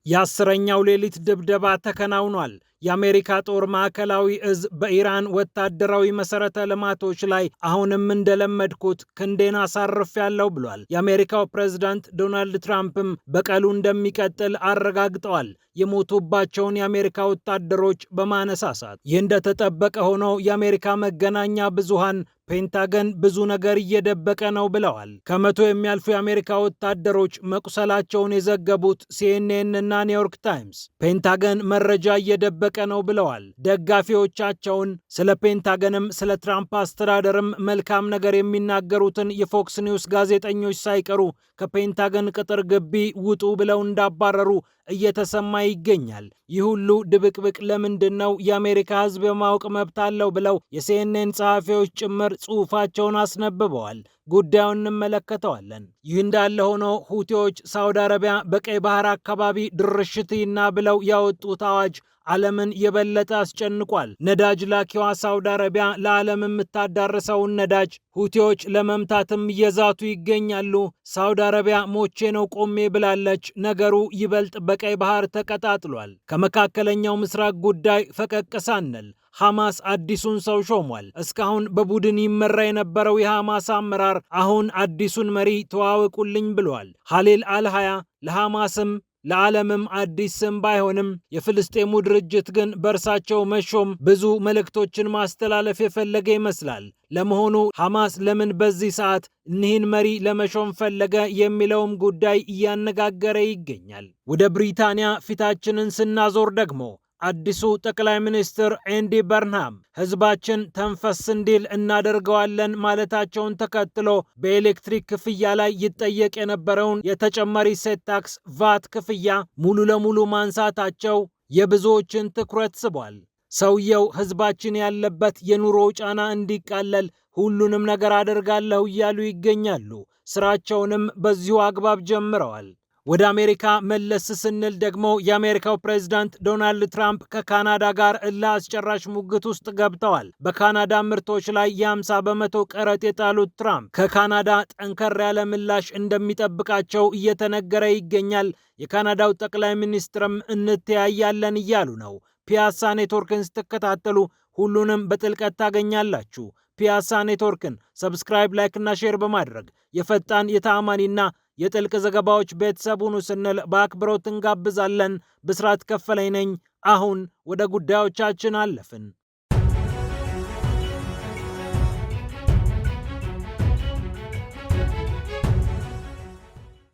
የአስረኛው ሌሊት ድብደባ ተከናውኗል። የአሜሪካ ጦር ማዕከላዊ እዝ በኢራን ወታደራዊ መሰረተ ልማቶች ላይ አሁንም እንደለመድኩት ክንዴን አሳርፌያለሁ ብሏል። የአሜሪካው ፕሬዝዳንት ዶናልድ ትራምፕም በቀሉ እንደሚቀጥል አረጋግጠዋል። የሞቱባቸውን የአሜሪካ ወታደሮች በማነሳሳት ይህ እንደተጠበቀ ሆኖ የአሜሪካ መገናኛ ብዙሃን ፔንታገን ብዙ ነገር እየደበቀ ነው ብለዋል። ከመቶ የሚያልፉ የአሜሪካ ወታደሮች መቁሰላቸውን የዘገቡት ሲኤንኤን እና ኒውዮርክ ታይምስ ፔንታገን መረጃ እየደበቀ ነው ብለዋል። ደጋፊዎቻቸውን ስለ ፔንታገንም ስለ ትራምፕ አስተዳደርም መልካም ነገር የሚናገሩትን የፎክስ ኒውስ ጋዜጠኞች ሳይቀሩ ከፔንታገን ቅጥር ግቢ ውጡ ብለው እንዳባረሩ እየተሰማ ይገኛል። ይህ ሁሉ ድብቅብቅ ለምንድን ነው? የአሜሪካ ሕዝብ የማወቅ መብት አለው ብለው የሲኤንኤን ጸሐፊዎች ጭምር ጽሑፋቸውን አስነብበዋል። ጉዳዩን እንመለከተዋለን። ይህ እንዳለ ሆኖ ሁቲዎች ሳውዲ አረቢያ በቀይ ባህር አካባቢ ድርሽትና ብለው ያወጡት አዋጅ ዓለምን የበለጠ አስጨንቋል። ነዳጅ ላኪዋ ሳውዲ አረቢያ ለዓለም የምታዳርሰውን ነዳጅ ሁቲዎች ለመምታትም እየዛቱ ይገኛሉ። ሳውዲ አረቢያ ሞቼ ነው ቆሜ ብላለች። ነገሩ ይበልጥ በቀይ ባህር ተቀጣጥሏል። ከመካከለኛው ምስራቅ ጉዳይ ፈቀቅ ሳንል ሐማስ አዲሱን ሰው ሾሟል። እስካሁን በቡድን ይመራ የነበረው የሐማስ አመራር አሁን አዲሱን መሪ ተዋወቁልኝ ብሏል። ኻሊል አልሃያ ለሐማስም ለዓለምም አዲስ ስም ባይሆንም የፍልስጤሙ ድርጅት ግን በእርሳቸው መሾም ብዙ መልእክቶችን ማስተላለፍ የፈለገ ይመስላል። ለመሆኑ ሐማስ ለምን በዚህ ሰዓት እኒህን መሪ ለመሾም ፈለገ የሚለውም ጉዳይ እያነጋገረ ይገኛል። ወደ ብሪታንያ ፊታችንን ስናዞር ደግሞ አዲሱ ጠቅላይ ሚኒስትር ኤንዲ በርንሃም ሕዝባችን ተንፈስ እንዲል እናደርገዋለን ማለታቸውን ተከትሎ በኤሌክትሪክ ክፍያ ላይ ይጠየቅ የነበረውን የተጨማሪ እሴት ታክስ ቫት ክፍያ ሙሉ ለሙሉ ማንሳታቸው የብዙዎችን ትኩረት ስቧል። ሰውየው ሕዝባችን ያለበት የኑሮ ጫና እንዲቃለል ሁሉንም ነገር አደርጋለሁ እያሉ ይገኛሉ። ስራቸውንም በዚሁ አግባብ ጀምረዋል። ወደ አሜሪካ መለስ ስንል ደግሞ የአሜሪካው ፕሬዝዳንት ዶናልድ ትራምፕ ከካናዳ ጋር እልህ አስጨራሽ ሙግት ውስጥ ገብተዋል። በካናዳ ምርቶች ላይ የ50 በመቶ ቀረጥ የጣሉት ትራምፕ ከካናዳ ጠንከር ያለ ምላሽ እንደሚጠብቃቸው እየተነገረ ይገኛል። የካናዳው ጠቅላይ ሚኒስትርም እንተያያለን እያሉ ነው። ፒያሳ ኔትወርክን ስትከታተሉ ሁሉንም በጥልቀት ታገኛላችሁ። ፒያሳ ኔትወርክን ሰብስክራይብ፣ ላይክ እና ሼር በማድረግ የፈጣን የተአማኒና የጥልቅ ዘገባዎች ቤተሰቡን ስንል በአክብሮት እንጋብዛለን። ብስራት ከፈለኝ ነኝ። አሁን ወደ ጉዳዮቻችን አለፍን።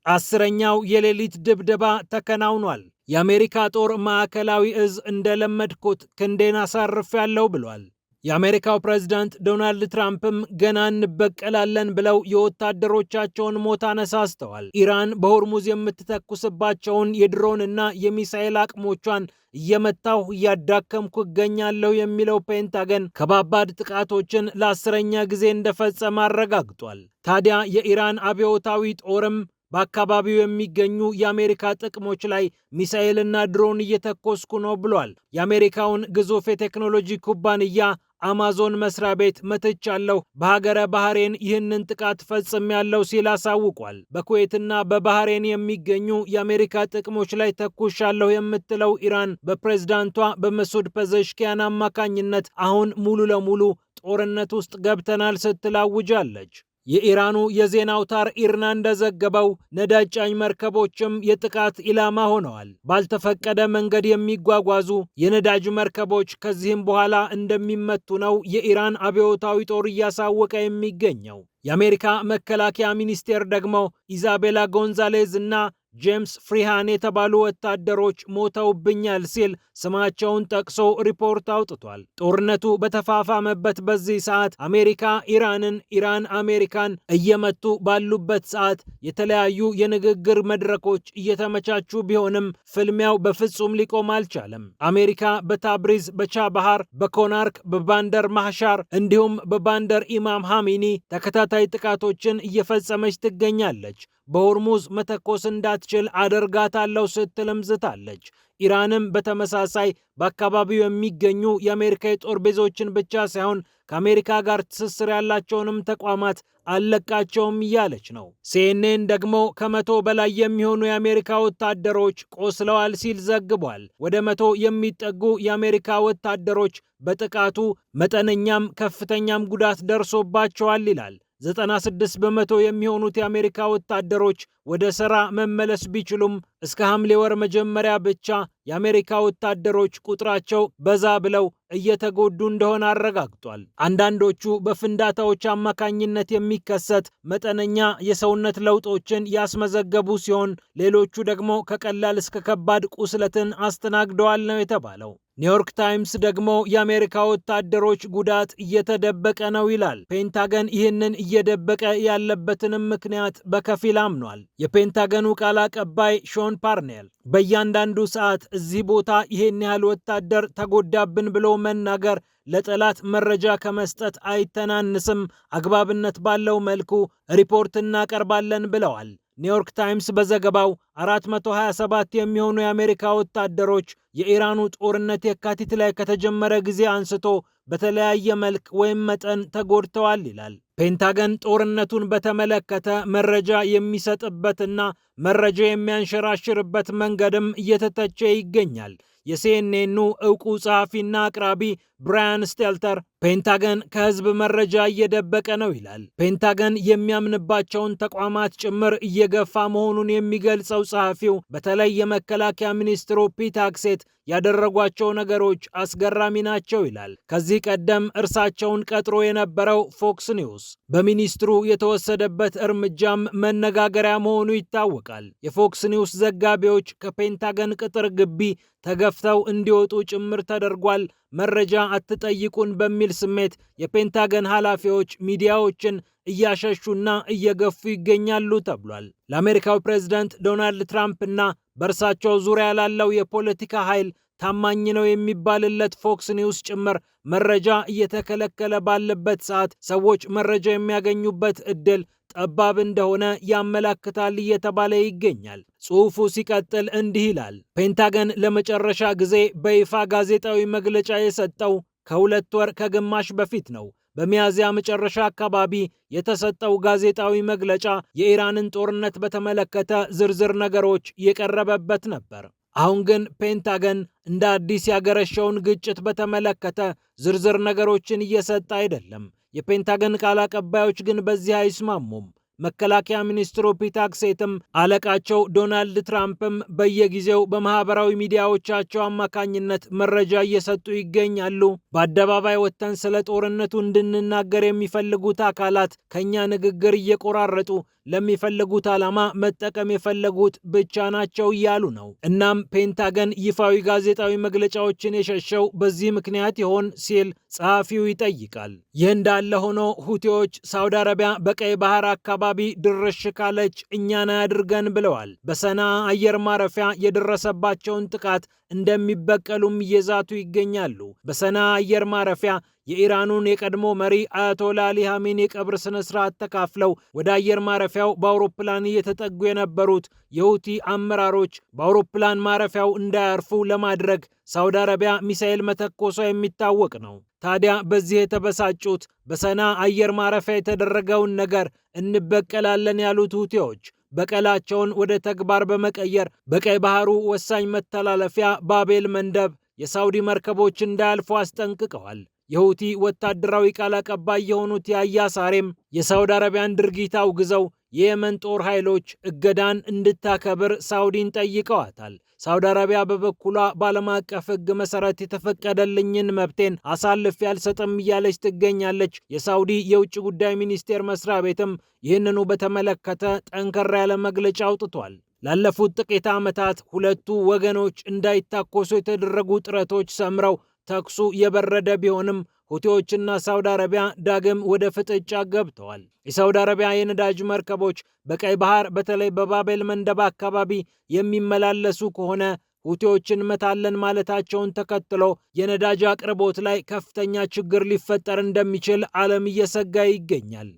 አስረኛው የሌሊት ድብደባ ተከናውኗል። የአሜሪካ ጦር ማዕከላዊ እዝ እንደለመድኩት ክንዴን አሳርፌያለሁ ብሏል። የአሜሪካው ፕሬዝዳንት ዶናልድ ትራምፕም ገና እንበቀላለን ብለው የወታደሮቻቸውን ሞት አነሳስተዋል። ኢራን በሆርሙዝ የምትተኩስባቸውን የድሮንና የሚሳኤል አቅሞቿን እየመታሁ እያዳከምኩ እገኛለሁ የሚለው ፔንታገን ከባባድ ጥቃቶችን ለ10ኛ ጊዜ እንደፈጸመ አረጋግጧል። ታዲያ የኢራን አብዮታዊ ጦርም በአካባቢው የሚገኙ የአሜሪካ ጥቅሞች ላይ ሚሳኤልና ድሮን እየተኮስኩ ነው ብሏል። የአሜሪካውን ግዙፍ የቴክኖሎጂ ኩባንያ አማዞን መስሪያ ቤት መትቻለሁ፣ በሀገረ ባህሬን ይህንን ጥቃት ፈጽሜያለሁ ሲል አሳውቋል። በኩዌትና በባህሬን የሚገኙ የአሜሪካ ጥቅሞች ላይ ተኩሻለሁ የምትለው ኢራን በፕሬዝዳንቷ በመሱድ ፐዘሽኪያን አማካኝነት አሁን ሙሉ ለሙሉ ጦርነት ውስጥ ገብተናል ስትል አውጃለች። የኢራኑ የዜና አውታር ኢርና እንደዘገበው ነዳጅ ጫኝ መርከቦችም የጥቃት ኢላማ ሆነዋል። ባልተፈቀደ መንገድ የሚጓጓዙ የነዳጅ መርከቦች ከዚህም በኋላ እንደሚመቱ ነው የኢራን አብዮታዊ ጦር እያሳወቀ የሚገኘው። የአሜሪካ መከላከያ ሚኒስቴር ደግሞ ኢዛቤላ ጎንዛሌዝ እና ጄምስ ፍሪሃን የተባሉ ወታደሮች ሞተውብኛል ሲል ስማቸውን ጠቅሶ ሪፖርት አውጥቷል። ጦርነቱ በተፋፋመበት በዚህ ሰዓት አሜሪካ ኢራንን፣ ኢራን አሜሪካን እየመቱ ባሉበት ሰዓት የተለያዩ የንግግር መድረኮች እየተመቻቹ ቢሆንም ፍልሚያው በፍጹም ሊቆም አልቻለም። አሜሪካ በታብሪዝ፣ በቻባሃር፣ በኮናርክ፣ በባንደር ማህሻር እንዲሁም በባንደር ኢማም ሃሚኒ ተከታታይ ጥቃቶችን እየፈጸመች ትገኛለች። በሆርሙዝ መተኮስ እንዳትችል አደርጋታለሁ ስትልም ዝታለች። ኢራንም በተመሳሳይ በአካባቢው የሚገኙ የአሜሪካ የጦር ቤዞችን ብቻ ሳይሆን ከአሜሪካ ጋር ትስስር ያላቸውንም ተቋማት አልለቃቸውም እያለች ነው። ሲኤንኤን ደግሞ ከ100 በላይ የሚሆኑ የአሜሪካ ወታደሮች ቆስለዋል ሲል ዘግቧል። ወደ 100 የሚጠጉ የአሜሪካ ወታደሮች በጥቃቱ መጠነኛም ከፍተኛም ጉዳት ደርሶባቸዋል ይላል። 96 በመቶ የሚሆኑት የአሜሪካ ወታደሮች ወደ ሥራ መመለስ ቢችሉም እስከ ሐምሌ ወር መጀመሪያ ብቻ የአሜሪካ ወታደሮች ቁጥራቸው በዛ ብለው እየተጎዱ እንደሆነ አረጋግጧል። አንዳንዶቹ በፍንዳታዎች አማካኝነት የሚከሰት መጠነኛ የሰውነት ለውጦችን ያስመዘገቡ ሲሆን፣ ሌሎቹ ደግሞ ከቀላል እስከ ከባድ ቁስለትን አስተናግደዋል ነው የተባለው። ኒውዮርክ ታይምስ ደግሞ የአሜሪካ ወታደሮች ጉዳት እየተደበቀ ነው ይላል። ፔንታገን ይህንን እየደበቀ ያለበትንም ምክንያት በከፊል አምኗል። የፔንታገኑ ቃል አቀባይ ሾን ፓርኔል በእያንዳንዱ ሰዓት እዚህ ቦታ ይሄን ያህል ወታደር ተጎዳብን ብሎ መናገር ለጠላት መረጃ ከመስጠት አይተናንስም፣ አግባብነት ባለው መልኩ ሪፖርት እናቀርባለን ብለዋል። ኒውዮርክ ታይምስ በዘገባው 427 የሚሆኑ የአሜሪካ ወታደሮች የኢራኑ ጦርነት የካቲት ላይ ከተጀመረ ጊዜ አንስቶ በተለያየ መልክ ወይም መጠን ተጎድተዋል ይላል። ፔንታገን ጦርነቱን በተመለከተ መረጃ የሚሰጥበትና መረጃ የሚያንሸራሽርበት መንገድም እየተተቸ ይገኛል። የሲኤንኤኑ ዕውቁ ጸሐፊና አቅራቢ ብራያን ስቴልተር ፔንታገን ከህዝብ መረጃ እየደበቀ ነው ይላል። ፔንታገን የሚያምንባቸውን ተቋማት ጭምር እየገፋ መሆኑን የሚገልጸው ጸሐፊው በተለይ የመከላከያ ሚኒስትሩ ፒት ሄግሴት ያደረጓቸው ነገሮች አስገራሚ ናቸው ይላል። ከዚህ ቀደም እርሳቸውን ቀጥሮ የነበረው ፎክስ ኒውስ በሚኒስትሩ የተወሰደበት እርምጃም መነጋገሪያ መሆኑ ይታወቃል። የፎክስ ኒውስ ዘጋቢዎች ከፔንታገን ቅጥር ግቢ ተገፍተው እንዲወጡ ጭምር ተደርጓል። መረጃ አትጠይቁን በሚል ስሜት የፔንታገን ኃላፊዎች ሚዲያዎችን እያሸሹና እየገፉ ይገኛሉ ተብሏል። ለአሜሪካው ፕሬዝዳንት ዶናልድ ትራምፕ እና በእርሳቸው ዙሪያ ላለው የፖለቲካ ኃይል ታማኝ ነው የሚባልለት ፎክስ ኒውስ ጭምር መረጃ እየተከለከለ ባለበት ሰዓት ሰዎች መረጃ የሚያገኙበት ዕድል ጠባብ እንደሆነ ያመላክታል እየተባለ ይገኛል። ጽሑፉ ሲቀጥል እንዲህ ይላል። ፔንታገን ለመጨረሻ ጊዜ በይፋ ጋዜጣዊ መግለጫ የሰጠው ከ2 ወር ከግማሽ በፊት ነው። በሚያዝያ መጨረሻ አካባቢ የተሰጠው ጋዜጣዊ መግለጫ የኢራንን ጦርነት በተመለከተ ዝርዝር ነገሮች የቀረበበት ነበር። አሁን ግን ፔንታገን እንደ አዲስ ያገረሸውን ግጭት በተመለከተ ዝርዝር ነገሮችን እየሰጠ አይደለም። የፔንታገን ቃል አቀባዮች ግን በዚህ አይስማሙም። መከላከያ ሚኒስትሩ ፒት ሄግሴትም አለቃቸው ዶናልድ ትራምፕም በየጊዜው በማህበራዊ ሚዲያዎቻቸው አማካኝነት መረጃ እየሰጡ ይገኛሉ። በአደባባይ ወጥተን ስለ ጦርነቱ እንድንናገር የሚፈልጉት አካላት ከኛ ንግግር እየቆራረጡ ለሚፈልጉት ዓላማ መጠቀም የፈለጉት ብቻ ናቸው እያሉ ነው። እናም ፔንታገን ይፋዊ ጋዜጣዊ መግለጫዎችን የሸሸው በዚህ ምክንያት ይሆን ሲል ጸሐፊው ይጠይቃል። ይህ እንዳለ ሆኖ ሁቲዎች ሳውዲ አረቢያ በቀይ ባህር አካባቢ ድርሽ ካለች እኛን አያድርገን ብለዋል። በሰና አየር ማረፊያ የደረሰባቸውን ጥቃት እንደሚበቀሉም እየዛቱ ይገኛሉ። በሰና አየር ማረፊያ የኢራኑን የቀድሞ መሪ አያቶላ አሊ ኻሜኒ የቀብር ስነ ስርዓት ተካፍለው ወደ አየር ማረፊያው በአውሮፕላን እየተጠጉ የነበሩት የሁቲ አመራሮች በአውሮፕላን ማረፊያው እንዳያርፉ ለማድረግ ሳውዲ አረቢያ ሚሳኤል መተኮሷ የሚታወቅ ነው። ታዲያ በዚህ የተበሳጩት በሰና አየር ማረፊያ የተደረገውን ነገር እንበቀላለን ያሉት ሁቲዎች በቀላቸውን ወደ ተግባር በመቀየር በቀይ ባህሩ ወሳኝ መተላለፊያ ባቤል መንደብ የሳውዲ መርከቦች እንዳያልፉ አስጠንቅቀዋል። የሁቲ ወታደራዊ ቃል አቀባይ የሆኑት ያህያ ሳሬም የሳውዲ አረቢያን ድርጊት አውግዘው የየመን ጦር ኃይሎች እገዳን እንድታከብር ሳውዲን ጠይቀዋታል። ሳውዲ አረቢያ በበኩሏ በዓለም አቀፍ ሕግ መሰረት የተፈቀደልኝን መብቴን አሳልፌ አልሰጥም እያለች ትገኛለች። የሳውዲ የውጭ ጉዳይ ሚኒስቴር መስሪያ ቤትም ይህንኑ በተመለከተ ጠንከር ያለ መግለጫ አውጥቷል። ላለፉት ጥቂት ዓመታት ሁለቱ ወገኖች እንዳይታኮሱ የተደረጉ ጥረቶች ሰምረው ተኩሱ የበረደ ቢሆንም ሁቲዎችና ሳውዲ አረቢያ ዳግም ወደ ፍጥጫ ገብተዋል። የሳውዲ አረቢያ የነዳጅ መርከቦች በቀይ ባህር በተለይ በባቤል መንደብ አካባቢ የሚመላለሱ ከሆነ ሁቲዎችን መታለን ማለታቸውን ተከትሎ የነዳጅ አቅርቦት ላይ ከፍተኛ ችግር ሊፈጠር እንደሚችል ዓለም እየሰጋ ይገኛል።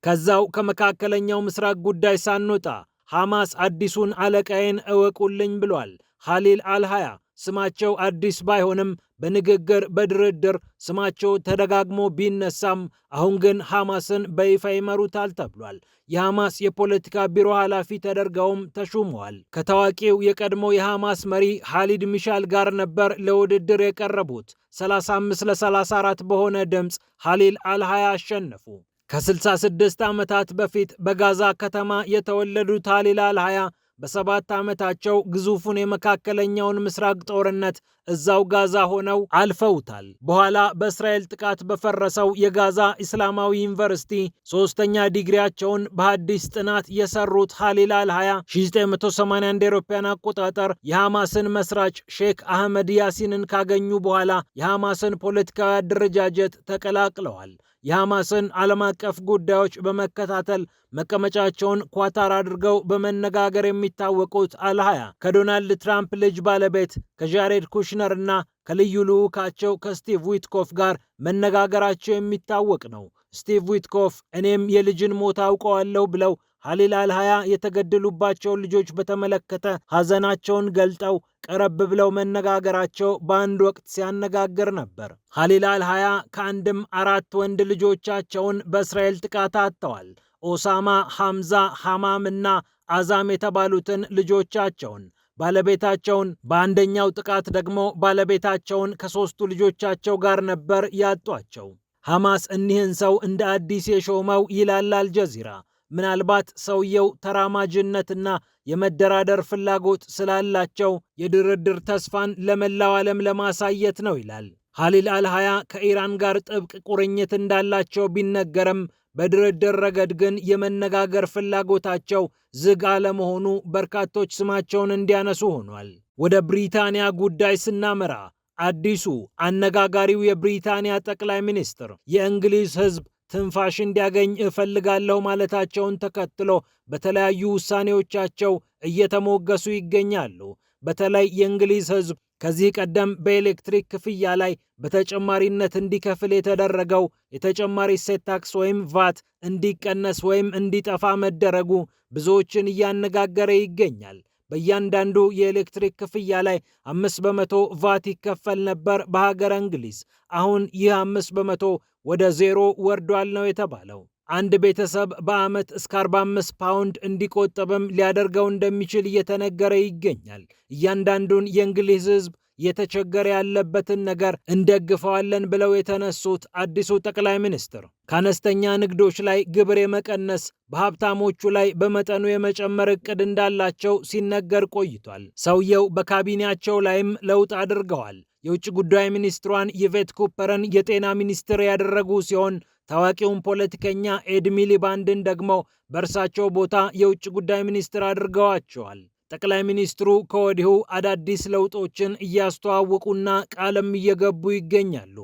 ከዛው ከመካከለኛው ምስራቅ ጉዳይ ሳንወጣ ሐማስ አዲሱን አለቃዬን እወቁልኝ ብሏል። ኻሊል አልሃያ ስማቸው አዲስ ባይሆንም በንግግር በድርድር ስማቸው ተደጋግሞ ቢነሳም አሁን ግን ሐማስን በይፋ ይመሩታል ተብሏል። የሐማስ የፖለቲካ ቢሮ ኃላፊ ተደርገውም ተሹመዋል። ከታዋቂው የቀድሞ የሐማስ መሪ ኻሊድ ሚሻል ጋር ነበር ለውድድር የቀረቡት። 35 ለ34 በሆነ ድምፅ ኻሊል አልሃያ አሸነፉ። ከ66 ዓመታት በፊት በጋዛ ከተማ የተወለዱት ኻሊል አልሃያ በ7 ዓመታቸው ግዙፉን የመካከለኛውን ምስራቅ ጦርነት እዛው ጋዛ ሆነው አልፈውታል። በኋላ በእስራኤል ጥቃት በፈረሰው የጋዛ ኢስላማዊ ዩኒቨርሲቲ 3ኛ ዲግሪያቸውን በሐዲስ ጥናት የሰሩት ኻሊል አልሃያ 1981 እንደ አውሮፓውያን አቆጣጠር የሐማስን መስራች ሼክ አህመድ ያሲንን ካገኙ በኋላ የሐማስን ፖለቲካዊ አደረጃጀት ተቀላቅለዋል። የሐማስን ዓለም አቀፍ ጉዳዮች በመከታተል መቀመጫቸውን ኳታር አድርገው በመነጋገር የሚታወቁት አልሃያ ከዶናልድ ትራምፕ ልጅ ባለቤት ከጃሬድ ኩሽነር እና ከልዩ ልዑካቸው ከስቲቭ ዊትኮፍ ጋር መነጋገራቸው የሚታወቅ ነው። ስቲቭ ዊትኮፍ እኔም የልጅን ሞት አውቀዋለሁ ብለው ኻሊል አልሃያ የተገደሉባቸውን ልጆች በተመለከተ ሐዘናቸውን ገልጠው ቀረብ ብለው መነጋገራቸው በአንድ ወቅት ሲያነጋግር ነበር። ኻሊል አልሃያ ከአንድም 4 ወንድ ልጆቻቸውን በእስራኤል ጥቃት አጥተዋል። ኦሳማ፣ ሐምዛ፣ ሐማም እና አዛም የተባሉትን ልጆቻቸውን፣ ባለቤታቸውን፣ በአንደኛው ጥቃት ደግሞ ባለቤታቸውን ከ3ቱ ልጆቻቸው ጋር ነበር ያጧቸው። ሐማስ እኒህን ሰው እንደ አዲስ የሾመው ይላል አልጀዚራ። ምናልባት ሰውየው ተራማጅነትና የመደራደር ፍላጎት ስላላቸው የድርድር ተስፋን ለመላው ዓለም ለማሳየት ነው ይላል። ኻሊል አልሃያ ከኢራን ጋር ጥብቅ ቁርኝት እንዳላቸው ቢነገርም በድርድር ረገድ ግን የመነጋገር ፍላጎታቸው ዝግ አለመሆኑ በርካቶች ስማቸውን እንዲያነሱ ሆኗል። ወደ ብሪታንያ ጉዳይ ስናመራ አዲሱ አነጋጋሪው የብሪታንያ ጠቅላይ ሚኒስትር የእንግሊዝ ሕዝብ ትንፋሽ እንዲያገኝ እፈልጋለሁ ማለታቸውን ተከትሎ በተለያዩ ውሳኔዎቻቸው እየተሞገሱ ይገኛሉ። በተለይ የእንግሊዝ ሕዝብ ከዚህ ቀደም በኤሌክትሪክ ክፍያ ላይ በተጨማሪነት እንዲከፍል የተደረገው የተጨማሪ እሴት ታክስ ወይም ቫት እንዲቀነስ ወይም እንዲጠፋ መደረጉ ብዙዎችን እያነጋገረ ይገኛል። በእያንዳንዱ የኤሌክትሪክ ክፍያ ላይ 5% ቫት ይከፈል ነበር በሀገረ እንግሊዝ። አሁን ይህ 5% ወደ 0 ወርዷል ነው የተባለው። አንድ ቤተሰብ በዓመት እስከ 45 ፓውንድ እንዲቆጠብም ሊያደርገው እንደሚችል እየተነገረ ይገኛል። እያንዳንዱን የእንግሊዝ ሕዝብ እየተቸገረ ያለበትን ነገር እንደግፈዋለን ብለው የተነሱት አዲሱ ጠቅላይ ሚኒስትር ከአነስተኛ ንግዶች ላይ ግብር የመቀነስ በሀብታሞቹ ላይ በመጠኑ የመጨመር እቅድ እንዳላቸው ሲነገር ቆይቷል። ሰውየው በካቢኔያቸው ላይም ለውጥ አድርገዋል። የውጭ ጉዳይ ሚኒስትሯን ይቬት ኩፐርን የጤና ሚኒስትር ያደረጉ ሲሆን ታዋቂውን ፖለቲከኛ ኤድ ሚሊባንድን ደግሞ በእርሳቸው ቦታ የውጭ ጉዳይ ሚኒስትር አድርገዋቸዋል። ጠቅላይ ሚኒስትሩ ከወዲሁ አዳዲስ ለውጦችን እያስተዋወቁና ቃልም እየገቡ ይገኛሉ።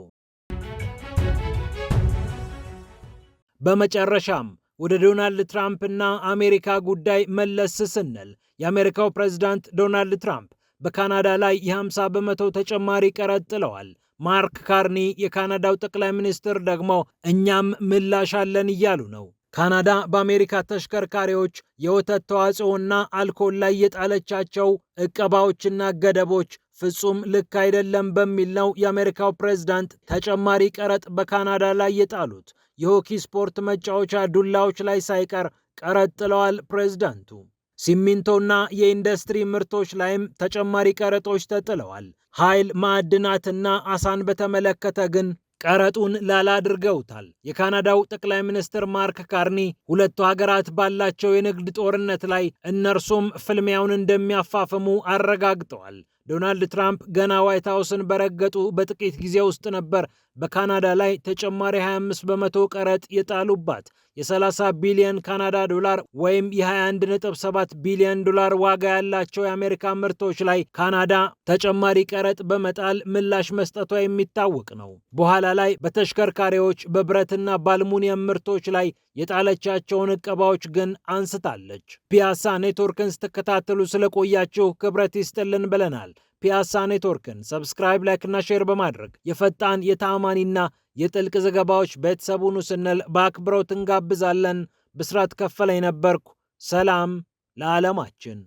በመጨረሻም ወደ ዶናልድ ትራምፕ እና አሜሪካ ጉዳይ መለስ ስንል የአሜሪካው ፕሬዝዳንት ዶናልድ ትራምፕ በካናዳ ላይ የ50% ተጨማሪ ቀረጥ ጥለዋል። ማርክ ካርኒ የካናዳው ጠቅላይ ሚኒስትር ደግሞ እኛም ምላሽ አለን እያሉ ነው። ካናዳ በአሜሪካ ተሽከርካሪዎች የወተት ተዋጽኦና አልኮል ላይ የጣለቻቸው ዕቀባዎችና ገደቦች ፍጹም ልክ አይደለም በሚል ነው የአሜሪካው ፕሬዝዳንት ተጨማሪ ቀረጥ በካናዳ ላይ የጣሉት። የሆኪ ስፖርት መጫወቻ ዱላዎች ላይ ሳይቀር ቀረጥ ጥለዋል ፕሬዝዳንቱ። ሲሚንቶና የኢንዱስትሪ ምርቶች ላይም ተጨማሪ ቀረጦች ተጥለዋል። ኃይል፣ ማዕድናትና አሳን በተመለከተ ግን ቀረጡን ላላ አድርገውታል። የካናዳው ጠቅላይ ሚኒስትር ማርክ ካርኒ ሁለቱ ሀገራት ባላቸው የንግድ ጦርነት ላይ እነርሱም ፍልሚያውን እንደሚያፋፍሙ አረጋግጠዋል። ዶናልድ ትራምፕ ገና ዋይት ሃውስን በረገጡ በጥቂት ጊዜ ውስጥ ነበር በካናዳ ላይ ተጨማሪ 25% ቀረጥ የጣሉባት። የ30 ቢሊዮን ካናዳ ዶላር ወይም የ21.7 ቢሊዮን ዶላር ዋጋ ያላቸው የአሜሪካ ምርቶች ላይ ካናዳ ተጨማሪ ቀረጥ በመጣል ምላሽ መስጠቷ የሚታወቅ ነው። በኋላ ላይ በተሽከርካሪዎች በብረትና በአልሙኒየም ምርቶች ላይ የጣለቻቸውን ዕቀባዎች ግን አንስታለች። ፒያሳ ኔትወርክን ስትከታተሉ ስለቆያችሁ ክብረት ይስጥልን ብለናል። ፒያሳ ኔትወርክን ሰብስክራይብ፣ ላይክ እና ሼር በማድረግ የፈጣን የተአማኒና የጥልቅ ዘገባዎች ቤተሰቡን ስንል በአክብሮት እንጋብዛለን። ብስራት ከፈለኝ ነበርኩ። ሰላም ለዓለማችን።